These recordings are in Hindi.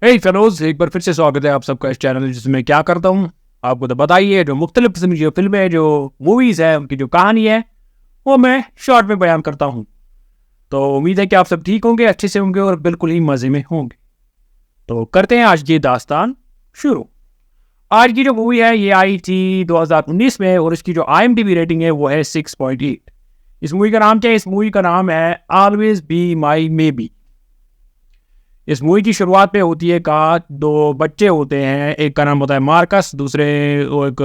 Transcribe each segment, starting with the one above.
हे फेलोज, एक बार फिर से स्वागत है आप सबका इस चैनल जिसमें क्या करता हूँ आपको तो बताइए। जो मुख्तलिफ किस्म की जो फिल्में जो मूवीज़ है उनकी जो कहानी है वो मैं शॉर्ट में बयान करता हूँ। तो उम्मीद है कि आप सब ठीक होंगे, अच्छे से होंगे और बिल्कुल ही मज़े में होंगे। तो करते हैं आज की दास्तान शुरू। आज की जो मूवी है ये आई थी 2019 में और इसकी जो IMDb रेटिंग है वो है 6.8। इस मूवी का नाम क्या है? इस मूवी का नाम है always be my may be. इस मूवी की शुरुआत में होती है का दो बच्चे होते हैं, एक का नाम होता है मार्कस, दूसरे वो एक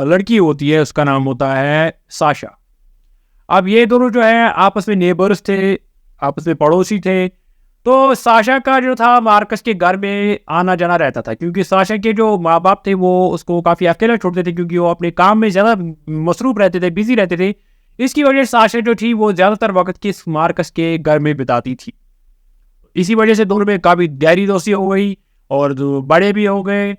लड़की होती है उसका नाम होता है साशा। अब ये दोनों जो है आपस में नेबर्स थे, आपस में पड़ोसी थे। तो साशा का जो था मार्कस के घर में आना जाना रहता था क्योंकि साशा के जो माँ बाप थे वो उसको काफ़ी अकेला छोड़ते थे क्योंकि वो अपने काम में ज़्यादा मसरूफ रहते थे, बिजी रहते थे। इसकी वजह से साशा जो थी वो ज़्यादातर वक्त किस मार्कस के घर में बिताती थी। इसी वजह से दोनों में काफ़ी गहरी दोस्ती हो गई और जो बड़े भी हो गए।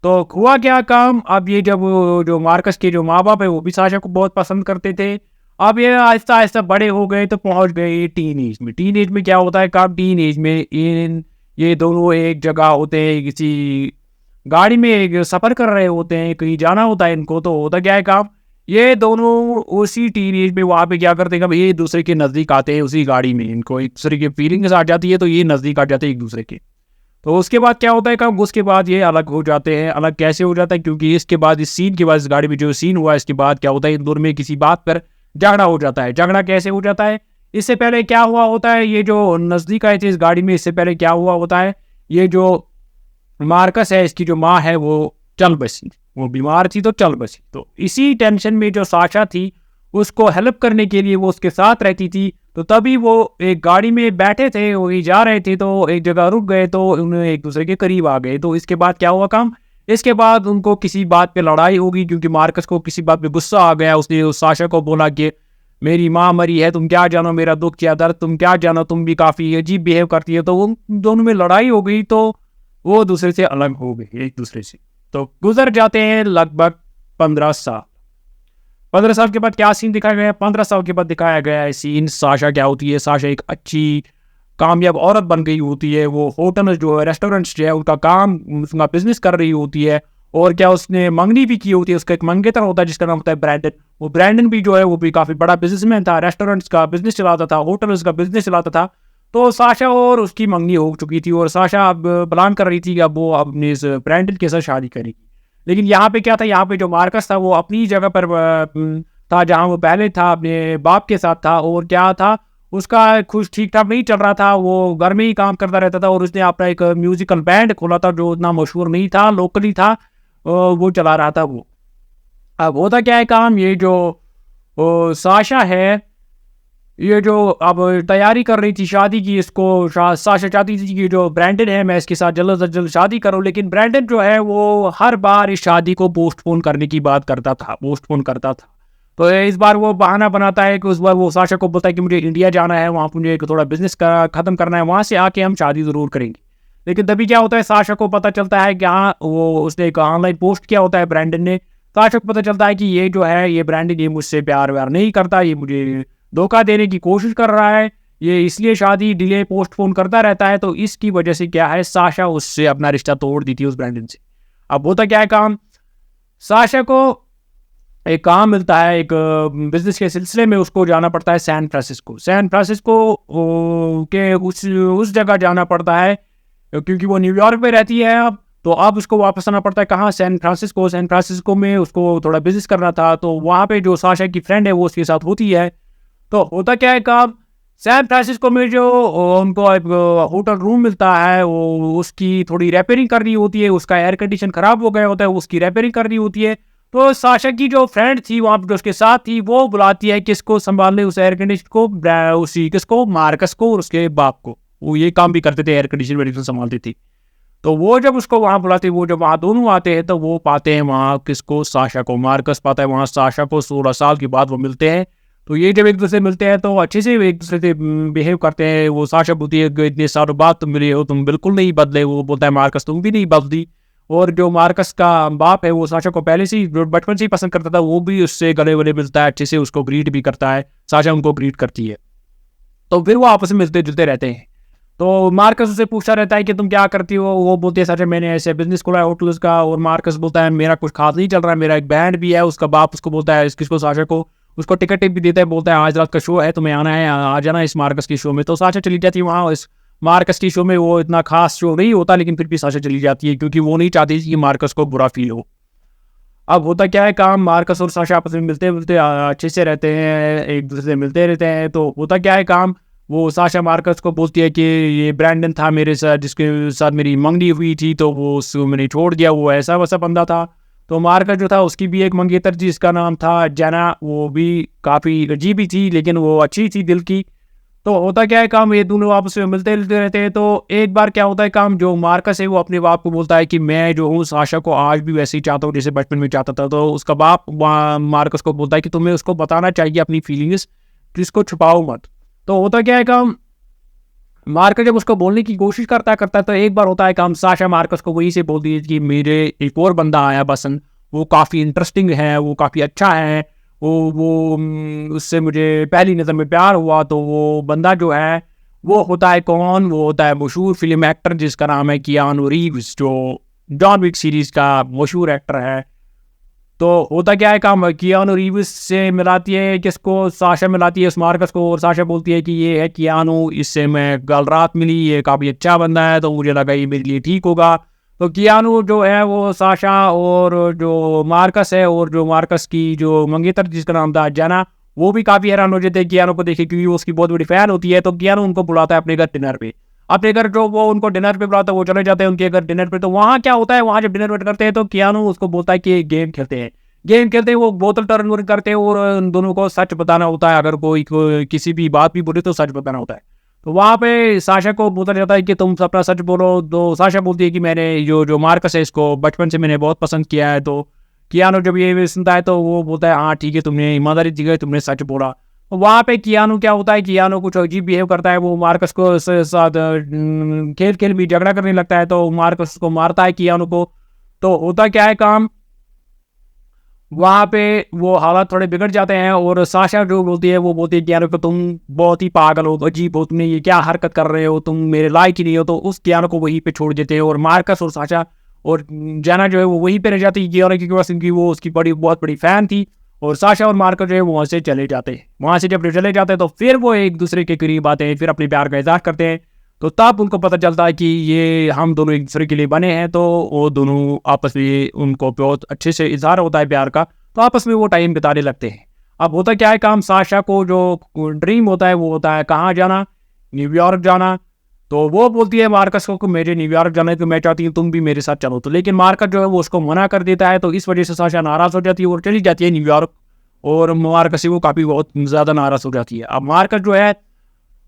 तो हुआ क्या काम, अब ये जब जो मार्कस के जो माँ बाप है वो भी साशा को बहुत पसंद करते थे। अब ये आहिस्ता आहिस्ता बड़े हो गए तो पहुंच गए टीन एज में। टीन एज में क्या होता है काम, टीन एज में ये दोनों एक जगह होते हैं, किसी गाड़ी में एक सफ़र कर रहे होते हैं, कहीं जाना होता है इनको। तो होता क्या है काम, ये दोनों उसी टीन एज में वहाँ पे क्या करते हैं, कब ये एक दूसरे के नज़दीक आते हैं उसी गाड़ी में, इनको एक दूसरे की फीलिंग्स आ जाती है तो ये नज़दीक आ जाते हैं एक दूसरे के। तो उसके बाद क्या होता है काम, उसके बाद ये अलग हो जाते हैं। अलग कैसे हो जाता है, क्योंकि इसके बाद इस सीन के बाद इस गाड़ी में जो सीन हुआ इसके बाद क्या होता है, इन दोनों में किसी बात पर झगड़ा हो जाता है। झगड़ा कैसे हो जाता है, इससे पहले क्या हुआ होता है, ये जो नज़दीक आए थे इस गाड़ी में, इससे पहले क्या हुआ होता है, ये जो मार्कस है इसकी जो माँ है वो चल बसी, वो बीमार थी तो चल बसी। तो इसी टेंशन में जो साशा थी उसको हेल्प करने के लिए वो उसके साथ रहती थी। तो तभी वो एक गाड़ी में बैठे थे, वही जा रहे थे तो एक जगह रुक गए तो उन्हें एक दूसरे के करीब आ गए। तो इसके बाद क्या हुआ काम, इसके बाद उनको किसी बात पे लड़ाई होगी क्योंकि मार्कस को किसी बात पे गुस्सा आ गया। उसने उस साशा को बोला कि मेरी माँ मरी है, तुम क्या जानो मेरा दुख या दर्द, तुम क्या जानो, तुम भी काफ़ी अजीब बिहेव करती है। तो उन दोनों में लड़ाई हो गई तो वो दूसरे से अलग हो गए एक दूसरे से। तो गुजर जाते हैं लगभग 15 साल। 15 साल के बाद क्या सीन दिखाया गया है, 15 साल के बाद दिखाया गया है सीन, साशा क्या होती है, साशा एक अच्छी कामयाब औरत बन गई होती है। वो होटल जो है, रेस्टोरेंट्स जो है उनका काम, उसका बिजनेस कर रही होती है। और क्या उसने मंगनी भी की होती है, उसका एक मंगेतर होता है जिसका नाम होता है ब्रैंडन। वो ब्रैंडन भी जो है वो भी काफ़ी बड़ा बिजनेसमैन था, रेस्टोरेंट्स का बिजनेस चलाता था, होटल्स का बिजनेस चलाता था। तो साशा और उसकी मंगनी हो चुकी थी और साशा अब प्लान कर रही थी कि अब वो अपने इस ब्रैंडन के साथ शादी करेगी। लेकिन यहाँ पे क्या था, यहाँ पे जो मार्कस था वो अपनी जगह पर था जहाँ वो पहले था, अपने बाप के साथ था। और क्या था, उसका कुछ ठीक ठाक नहीं चल रहा था, वो घर में ही काम करता रहता था और उसने अपना एक म्यूजिकल बैंड खोला था जो उतना मशहूर नहीं था, लोकली था, वो चला रहा था वो। अब होता क्या है काम, ये जो साशा है, ये जो अब तैयारी कर रही थी शादी की, इसको साशा चाहती थी कि जो ब्रैंडन है मैं इसके साथ जल्द से जल्द शादी करूं। लेकिन ब्रैंडन जो है वो हर बार इस शादी को पोस्टपोन करने की बात करता था, पोस्टपोन करता था। तो इस बार वो बहाना बनाता है कि उस बार वो साशा को बोलता है कि मुझे इंडिया जाना है, वहाँ मुझे एक थोड़ा बिजनेस का ख़त्म करना है, वहाँ से आके हम शादी ज़रूर करेंगे। लेकिन तभी क्या होता है, साशा को पता चलता है कि हाँ, वो उसने एक ऑनलाइन पोस्ट किया होता है ब्रैंडन ने। साशा को पता चलता है कि ये जो है ये ब्रैंडन ये मुझसे प्यार व्यार नहीं करता, ये मुझे धोखा देने की कोशिश कर रहा है, ये इसलिए शादी डिले पोस्टपोन करता रहता है। तो इसकी वजह से क्या है, साशा उससे अपना रिश्ता तोड़ दी थी उस ब्रैंडन से। अब होता क्या है काम, साशा को एक काम मिलता है, एक बिजनेस के सिलसिले में उसको जाना पड़ता है सैन फ्रांसिस्को। सैन फ्रांसिस्को के उस जगह जाना पड़ता है क्योंकि वो न्यूयॉर्क में रहती है अब। तो अब उसको वापस आना पड़ता है कहाँ, सैन फ्रांसिस्को। सैन फ्रांसिस्को में उसको थोड़ा बिजनेस करना था तो वहाँ पे जो साशा की फ्रेंड है वो उसके साथ होती है। तो होता क्या है काम, सैन फ्रांसिस्को में जो उनको एक होटल रूम मिलता है, वो उसकी थोड़ी रिपेयरिंग करनी होती है, उसका एयर कंडीशन ख़राब हो गया होता है, उसकी रिपेयरिंग करनी होती है। तो साशा की जो फ्रेंड थी वहाँ पर जो उसके साथ थी वो बुलाती है किसको संभालने उस एयर कंडीशन को, उसी किसको, मार्कस को और उसके बाप को। वो ये काम भी करते थे, एयर कंडीशन वेडिशन संभालती थी। तो वो जब उसको वहाँ बुलाते, वो जब वहाँ दोनों आते हैं तो वो पाते हैं वहाँ किसको, साशा को। मार्कस पाता है वहाँ साशा को, 16 साल के बाद वो मिलते हैं। तो ये जब एक दूसरे मिलते हैं तो अच्छे से एक दूसरे से बिहेव करते हैं। वो साशा बोलती है कि इतने सालों बाद तुम मिले हो, तुम बिल्कुल नहीं बदले। वो बोलता है मार्कस तुम भी नहीं बदली। और जो मार्कस का बाप है वो साशा को पहले से ही बचपन से ही पसंद करता था, वो भी उससे गले वले मिलता है, अच्छे से उसको ग्रीट भी करता है, साशा उनको ग्रीट करती है। तो फिर वो आपस में मिलते जुलते रहते हैं। तो मार्कस उससे पूछता रहता है कि तुम क्या करती हो। वो बोलती है सर मैंने ऐसे बिजनेस खोला है होटल्स का। और मार्कस बोलता है मेरा कुछ खास नहीं चल रहा है, मेरा एक बैंड भी है। उसका बाप उसको बोलता है किसको, साशा को, उसको टिकट भी देता है, बोलता है आज रात का शो है, तुम्हें आना है, आ जाना इस मार्कस की शो में। तो साशा चली जाती है वहाँ। इस मार्कस की शो में वो इतना खास शो नहीं होता, लेकिन फिर भी साशा चली जाती है क्योंकि वो नहीं चाहती कि मार्कस को बुरा फील हो। अब होता क्या है काम, मार्कस और साशा आपस में मिलते मिलते अच्छे से रहते हैं, एक दूसरे से मिलते रहते हैं। तो होता क्या है काम, वो साशा मार्कस को बोलती है कि ये ब्रैंडन था मेरे साथ, जिसके साथ मेरी मंगनी हुई थी, तो वो उसको मैंने छोड़ दिया, वो ऐसा वैसा बंदा था। तो मार्कस जो था उसकी भी एक मंगेतर थी जिसका नाम था जेना। वो भी काफ़ी अजीब ही थी लेकिन वो अच्छी थी दिल की। तो होता क्या है काम, ये दोनों आपस में मिलते मिलते रहते हैं। तो एक बार क्या होता है काम, जो मार्कस है वो अपने बाप को बोलता है कि मैं जो हूँ साशा को आज भी वैसे ही चाहता हूँ जैसे बचपन में चाहता था। तो उसका बाप मार्कस को बोलता है कि तुम्हें उसको बताना चाहिए अपनी फीलिंग्स, जिसको छुपाओ मत। तो होता क्या है काम, मार्कस जब उसको बोलने की कोशिश करता है तो एक बार होता है काम, साशा मार्कस को वही से बोलती है कि मेरे एक और बंदा आया बसंत, वो काफ़ी इंटरेस्टिंग है, वो काफ़ी अच्छा है, उससे मुझे पहली नज़र में प्यार हुआ। तो वो बंदा जो है वो होता है कौन, वो होता है मशहूर फिल्म एक्टर जिसका नाम है कियानू रीव्स, जो जॉन विक सीरीज का मशहूर एक्टर है। तो होता क्या है काम, कियानू रीव्स से मिलाती है किसको, साशा मिलाती है उस मार्कस को। और साशा बोलती है कि ये है कियानू, इससे मैं कल रात मिली, ये काफ़ी अच्छा बंदा है, तो मुझे लगा ये मेरे लिए ठीक होगा। तो कियानू जो है वो साशा और जो मार्कस है और जो मार्कस की जो मंगेतर जिसका नाम था जाना, वो भी काफ़ी हैरान हो जाते हैं कियानू को देखे क्योंकि वो उसकी बहुत बड़ी फ़ैन होती है। तो कियानू उनको बुलाता है अपने घर डिनर पे। अपने घर जो वो उनको डिनर पे बुलाता है, वो चले जाते हैं उनके घर डिनर पे। तो वहाँ क्या होता है, वहाँ जब डिनर वेट करते हैं तो कियानू उसको बोलता है कि गेम खेलते हैं। गेम खेलते हैं, वो बोतल टर्न वर्न करते हैं और उन दोनों को सच बताना होता है। अगर कोई किसी भी बात भी बोले तो सच बताना होता है। तो वहाँ पे साशा को बोला जाता है कि तुम अपना सच बोलो। तो साशा बोलती है कि मैंने जो मार्कस है इसको बचपन से मैंने बहुत पसंद किया है। तो कियानू जब ये सुनता है तो वो बोलता है हाँ ठीक है, तुमने ईमानदारी दिखाई, तुमने सच बोला। तो वहाँ पे कियानू क्या होता है, कियानू कुछ अजीब बिहेव करता है, वो मार्कस को साथ खेल खेल भी झगड़ा करने लगता है। तो मार्कस को मारता है कियानू को। तो होता क्या है काम, वहाँ पे वो हालात थोड़े बिगड़ जाते हैं और साशा जो बोलती है वो बोलती है कियानो को तुम बहुत ही पागल हो, अजीब हो, तुमने ये क्या हरकत कर रहे हो, तुम मेरे लायक ही नहीं हो। तो उस कियानो को वहीं पे छोड़ देते हैं और मार्कस और साशा और जाना जो है वो वहीं पे रह जाती है कियानो की, क्योंकि वो उसकी बहुत बड़ी फ़ैन थी। और साशा और मार्कस जो है वो वहाँ से चले जाते हैं। वहाँ से जब चले जाते हैं तो फिर वो एक दूसरे के करीब आते हैं, फिर अपने प्यार का इज़हार करते हैं। तो तब उनको पता चलता है कि ये हम दोनों एक दूसरे के लिए बने हैं। तो वो दोनों आपस में उनको बहुत अच्छे से इज़हार होता है प्यार का, तो आपस में वो टाइम बिताने लगते हैं। अब होता क्या है काम, साशा को जो ड्रीम होता है वो होता है कहाँ जाना, न्यूयॉर्क जाना। तो वो बोलती है मार्कस को कि मुझे न्यूयॉर्क जाना है, तो मैं चाहती हूँ तुम भी मेरे साथ चलो। तो लेकिन मार्कस जो है वो उसको मना कर देता है। तो इस वजह से साशा नाराज़ हो जाती है और चली जाती है न्यूयॉर्क। और मार्कस से वो काफ़ी बहुत ज़्यादा नाराज़ हो जाती है। अब मार्कस जो है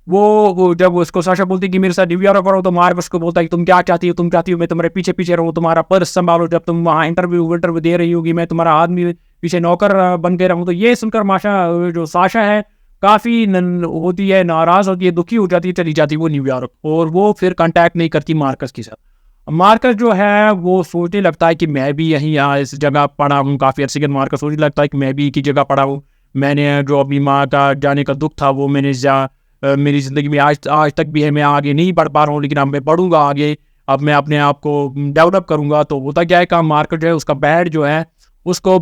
वो जब उसको साशा बोलती है कि मेरे साथ न्यूयॉर्क करो, तो मार्कस को बोलता है कि तुम क्या चाहती हो, तुम चाहती हो मैं तुम्हारे पीछे पीछे रहूँ, तुम्हारा पर्स संभालो, जब तुम वहाँ इंटरव्यू दे रही होगी मैं तुम्हारा आदमी पीछे नौकर बन के रहूँ। तो ये सुनकर जो साशा है काफ़ी होती है, नाराज़ होती है, दुखी हो जाती है, चली जाती है वो न्यूयॉर्क। और वो फिर कांटेक्ट नहीं करती मार्कस के साथ। मार्कस जो है वो सोचने लगता है कि मैं भी यहीं यहाँ इस जगह पढ़ा हूँ काफ़ी अर्से के। मार्कस सोचने लगता है कि मैं भी एक ही जगह पढ़ा हूँ, मैंने जो अपनी माँ का जाने का दुख था वो मैंने मेरी ज़िंदगी में आज तक भी है। मैं आगे नहीं बढ़ पा रहा हूँ लेकिन अब मैं बढ़ूंगा आगे, अब मैं अपने आप को डेवलप करूंगा। तो होता क्या है काम, मार्केट जो है उसका बैड जो है उसको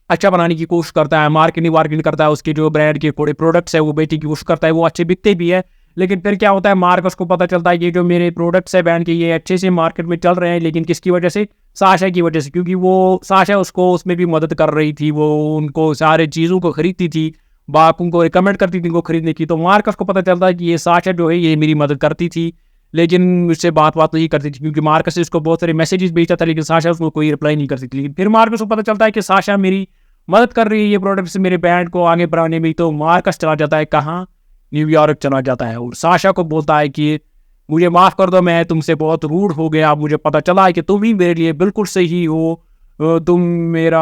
अच्छा बनाने की कोशिश करता है, मार्केटिंग करता है, उसके जो ब्रांड के थोड़े प्रोडक्ट्स है वो बेचने की कोशिश करता है, वो अच्छे बिकते भी है। लेकिन फिर क्या होता है, मार्कस को पता चलता है कि जो मेरे प्रोडक्ट्स है ब्रांड के ये अच्छे से मार्केट में चल रहे हैं, लेकिन किसकी वजह से, साशा की वजह से। क्योंकि वो साशा उसको उसमें भी मदद कर रही थी, वो उनको सारे चीज़ों को खरीदती थी, बाकी को रिकमेंड करती थी उनको खरीदने की। तो मार्कस को पता चलता है कि ये साशा जो है ये मेरी मदद करती थी, लेकिन मुझसे बात नहीं करती थी, क्योंकि मार्कस इसको बहुत सारे मैसेजेस भेजता था लेकिन साशा उसको कोई रिप्लाई नहीं करती थी। लेकिन फिर मार्कस को पता चलता है कि साशा मेरी मदद कर रही है ये प्रोडक्ट्स मेरे ब्रांड को आगे बढ़ाने में। तो मार्कस चला जाता है कहाँ, न्यूयॉर्क चला जाता है और साशा को बोलता है कि मुझे माफ़ कर दो, मैं तुमसे बहुत रूड हो गया, मुझे पता चला है कि तुम ही मेरे लिए बिल्कुल सही हो, तुम मेरा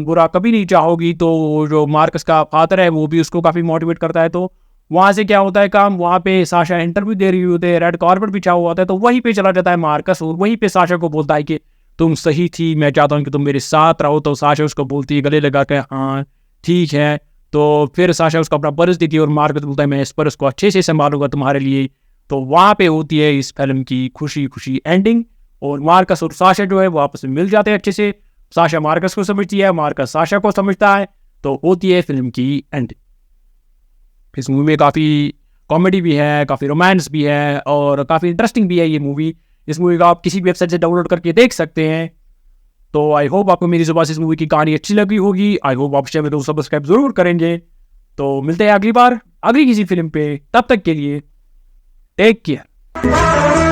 बुरा कभी नहीं चाहोगी। तो जो मार्कस का फादर है वो भी उसको काफ़ी मोटिवेट करता है। तो वहाँ से क्या होता है काम, वहाँ पे साशा इंटरव्यू दे रही होती है, रेड कार्पेट बिछा हुआ होता है, तो वहीं पे चला जाता है मार्कस और वहीं पे साशा को बोलता है कि तुम सही थी, मैं चाहता हूँ कि तुम मेरे साथ रहो। तो साशा उसको बोलती है गले लगा के हाँ ठीक है। तो फिर साशा उसको अपना पर्स देती है और मार्कस बोलता है मैं इस पर्स को अच्छे से संभालूंगा तुम्हारे लिए, तो वहाँ पे होती है इस फिल्म की खुशी खुशी एंडिंग, और मार्कस और साशा जो है वो आपस में मिल जाते हैं अच्छे से। साशा मार्कस को समझती है, मार्कस साशा को समझता है, तो होती है फिल्म की एंडिंग। इस मूवी में काफ़ी कॉमेडी भी है, काफ़ी रोमांस भी है और काफ़ी इंटरेस्टिंग भी है ये मूवी। इस मूवी को आप किसी भी वेबसाइट से डाउनलोड करके देख सकते हैं। तो आई होप आपको मेरी जुबान से इस मूवी की कहानी अच्छी लगी होगी। आई होप आप चैनल को सब्सक्राइब जरूर करेंगे। तो मिलते हैं अगली बार अगली किसी फिल्म पे, तब तक के लिए टेक केयर।